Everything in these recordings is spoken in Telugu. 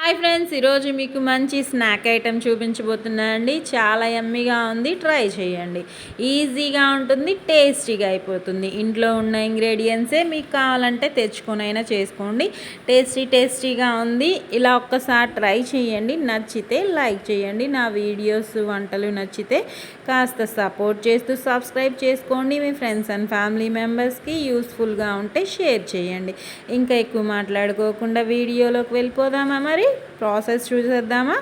హాయ్ ఫ్రెండ్స్, ఈరోజు మీకు మంచి స్నాక్ ఐటెం చూపించబోతున్నానండి. చాలా యమ్మీగా ఉంది, ట్రై చేయండి. ఈజీగా ఉంటుంది, టేస్టీగా అయిపోతుంది. ఇంట్లో ఉన్న ఇంగ్రీడియంట్సే మీకు కావాలంటే తెచ్చుకొనైనా చేసుకోండి. టేస్టీగా ఉంది. ఇలా ఒక్కసారి ట్రై చేయండి. నచ్చితే లైక్ చేయండి. నా వీడియోస్ వంటలు నచ్చితే కాస్త సపోర్ట్ చేస్తూ సబ్స్క్రైబ్ చేసుకోండి. మీ ఫ్రెండ్స్ అండ్ ఫ్యామిలీ మెంబర్స్కి యూస్ఫుల్గా ఉంటే షేర్ చేయండి. ఇంకా ఎక్కువ మాట్లాడుకోకుండా వీడియోలోకి వెళ్ళిపోదామా? మరి ప్రాసెస్ చూసేద్దామా?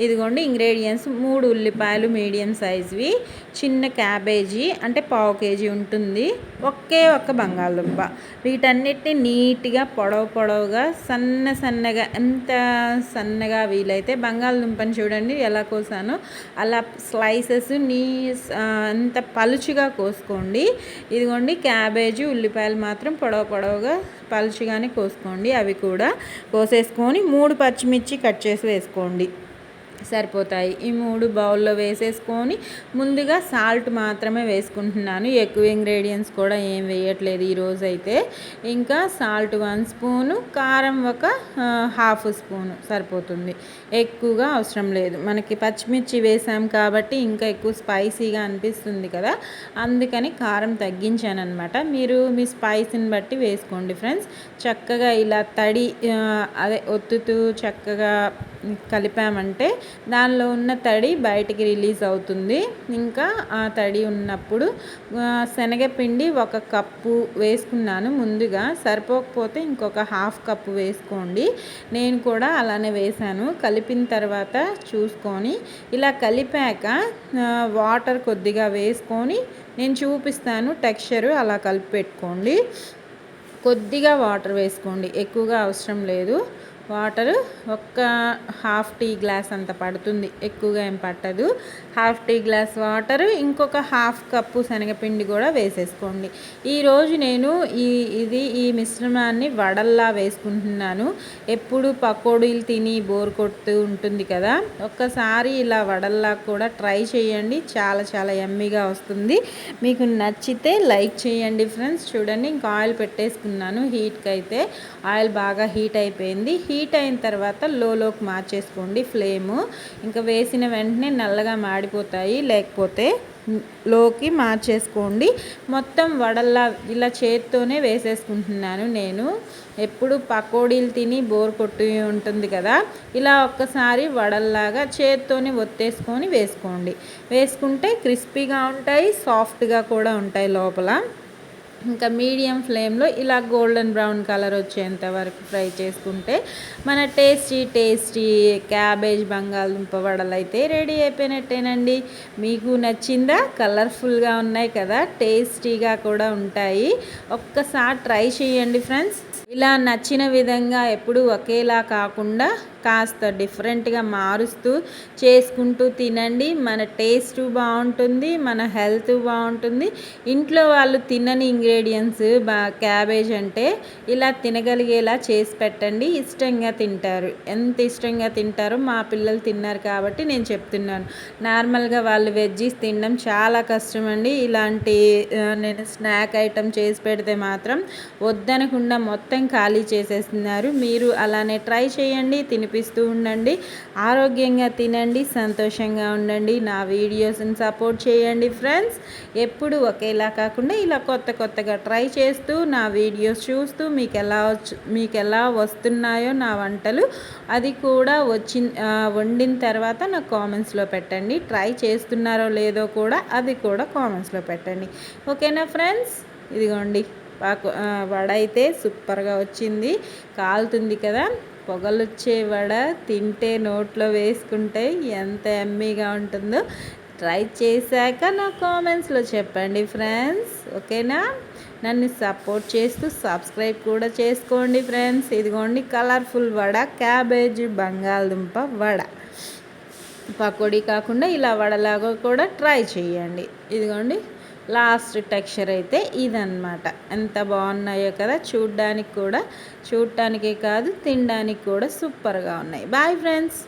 ఇదిగోండి ఇంగ్రీడియంట్స్: 3 ఉల్లిపాయలు మీడియం సైజ్వి, చిన్న క్యాబేజీ అంటే పావు కేజీ ఉంటుంది, ఒక్క బంగాళదుంప. వీటన్నిటిని నీట్గా పొడవుగా సన్నగా ఎంత సన్నగా వీలైతే బంగాళదుంపని చూడండి ఎలా కోసానో అలా స్లైసెస్ అంత పలుచుగా కోసుకోండి. ఇదిగోండి క్యాబేజీ, ఉల్లిపాయలు మాత్రం పొడవుగా పలుచుగానే కోసుకోండి. అవి కూడా కోసేసుకొని 3 పచ్చిమిర్చి కట్ చేసి వేసుకోండి, సరిపోతాయి. ఈ 3 బౌల్లో వేసేసుకొని ముందుగా సాల్ట్ మాత్రమే వేసుకుంటున్నాను. ఎక్కువ ఇంగ్రీడియంట్స్ కూడా ఏం వేయట్లేదు ఈరోజైతే. ఇంకా సాల్ట్ 1 స్పూను, కారం ఒక హాఫ్ స్పూను సరిపోతుంది. ఎక్కువగా అవసరం లేదు. మనకి పచ్చిమిర్చి వేసాం కాబట్టి ఇంకా ఎక్కువ స్పైసీగా అనిపిస్తుంది కదా, అందుకని కారం తగ్గించాను అనమాట. మీరు మీ స్పైసీని బట్టి వేసుకోండి ఫ్రెండ్స్. చక్కగా ఇలా ఒత్తుతూ చక్కగా కలిపామంటే దానిలో ఉన్న తడి బయటికి రిలీజ్ అవుతుంది. ఇంకా ఆ తడి ఉన్నప్పుడు శనగపిండి 1 కప్పు వేసుకున్నాను ముందుగా. సరిపోకపోతే ఇంకొక హాఫ్ కప్పు వేసుకోండి. నేను కూడా అలానే వేసాను. కలిపిన తర్వాత చూసుకొని ఇలా కలిపాక వాటర్ కొద్దిగా వేసుకొని నేను చూపిస్తాను టెక్స్చరు, అలా కలిపి పెట్టుకోండి. కొద్దిగా వాటర్ వేసుకోండి, ఎక్కువగా అవసరం లేదు. వాటర్ ఒక్క హాఫ్ టీ గ్లాస్ అంత పడుతుంది, ఎక్కువగా ఏం పట్టదు. హాఫ్ టీ గ్లాస్ వాటర్, ఇంకొక హాఫ్ కప్పు శనగపిండి కూడా వేసేసుకోండి. ఈరోజు నేను ఈ మిశ్రమాన్ని వడల్లా వేసుకుంటున్నాను. ఎప్పుడు పకోడీలు తిని బోర్ కొడుతూ ఉంటుంది కదా, ఒక్కసారి ఇలా వడల్లా కూడా ట్రై చేయండి. చాలా యమ్మీగా వస్తుంది. మీకు నచ్చితే లైక్ చేయండి ఫ్రెండ్స్. చూడండి, ఇంకా ఆయిల్ పెట్టేసుకున్నాను హీట్కి. అయితే ఆయిల్ బాగా హీట్ అయిపోయింది. హీట్ అయిన తర్వాత లోకి మార్చేసుకోండి ఫ్లేము. ఇంకా వేసిన వెంటనే నల్లగా మాడిపోతాయి, లేకపోతే లోకి మార్చేసుకోండి. మొత్తం వడల్లా ఇలా చేత్తోనే వేసేసుకుంటున్నాను నేను. ఎప్పుడు పకోడీలు తిని బోర్ కొట్టి ఉంటుంది కదా, ఇలా ఒక్కసారి వడల్లాగా చేత్తోనే ఒత్తేసుకొని వేసుకుంటే క్రిస్పీగా ఉంటాయి, సాఫ్ట్గా కూడా ఉంటాయి లోపల. ఇంకా మీడియం ఫ్లేమ్లో ఇలా గోల్డెన్ బ్రౌన్ కలర్ వచ్చేంత వరకు ఫ్రై చేసుకుంటే మన టేస్టీ క్యాబేజ్ బంగాళదుంప వడలు అయితే రెడీ అయిపోయినట్టేనండి. మీకు నచ్చిందా? కలర్ఫుల్గా ఉన్నాయి కదా, టేస్టీగా కూడా ఉంటాయి. ఒక్కసారి ట్రై చేయండి ఫ్రెండ్స్. ఇలా నచ్చిన విధంగా ఎప్పుడు ఒకేలా కాకుండా కాస్త డిఫరెంట్గా మారుస్తూ చేసుకుంటూ తినండి. మన టేస్ట్ బాగుంటుంది, మన హెల్త్ బాగుంటుంది. ఇంట్లో వాళ్ళు తినని ఇంగ్రీడియంట్స్ క్యాబేజ్ అంటే ఇలా తినగలిగేలా చేసి పెట్టండి, ఇష్టంగా తింటారు. ఎంత ఇష్టంగా తింటారో మా పిల్లలు తిన్నారు కాబట్టి నేను చెప్తున్నాను. నార్మల్గా వాళ్ళు వెజ్జీస్ తినడం చాలా కష్టం అండి. ఇలాంటి నేను స్నాక్ ఐటెం చేసి పెడితే మాత్రం వద్దనకుండా మొత్తం ఖాళీ చేసేస్తున్నారు. మీరు అలానే ట్రై చేయండి, తినిపిస్తూ ఉండండి. ఆరోగ్యంగా తినండి, సంతోషంగా ఉండండి. నా వీడియోస్ని సపోర్ట్ చేయండి ఫ్రెండ్స్. ఎప్పుడు ఒకేలా కాకుండా ఇలా కొత్తగా ట్రై చేస్తూ నా వీడియోస్ చూస్తూ మీకు ఎలా వస్తున్నాయో నా వంటలు, అది కూడా వండిన తర్వాత నాకు కామెంట్స్లో పెట్టండి. ట్రై చేస్తున్నారో లేదో కూడా అది కూడా కామెంట్స్లో పెట్టండి. ఓకేనా ఫ్రెండ్స్? ఇదిగోండి వడ అయితే సూపర్గా వచ్చింది. కాలుతుంది కదా, పొగలు వచ్చే వడ తింటే నోట్లో వేసుకుంటే ఎంత యమ్మీగా ఉంటుందో ట్రై చేశాక నా కామెంట్స్లో చెప్పండి ఫ్రెండ్స్. ఓకేనా? నన్ను సపోర్ట్ చేస్తూ సబ్స్క్రైబ్ కూడా చేసుకోండి ఫ్రెండ్స్. ఇదిగోండి కలర్ఫుల్ వడ, క్యాబేజ్ బంగాళదుంప వడ. పకోడీ కాకుండా ఇలా వడలాగా కూడా ట్రై చేయండి. ఇదిగోండి లాస్ట్ టెక్స్చర్ అయితే ఇదన్నమాట. ఎంత బాగున్నాయో కదా, చూడటానికే కాదు తినడానికి కూడా సూపర్గా ఉన్నాయి. Bye friends.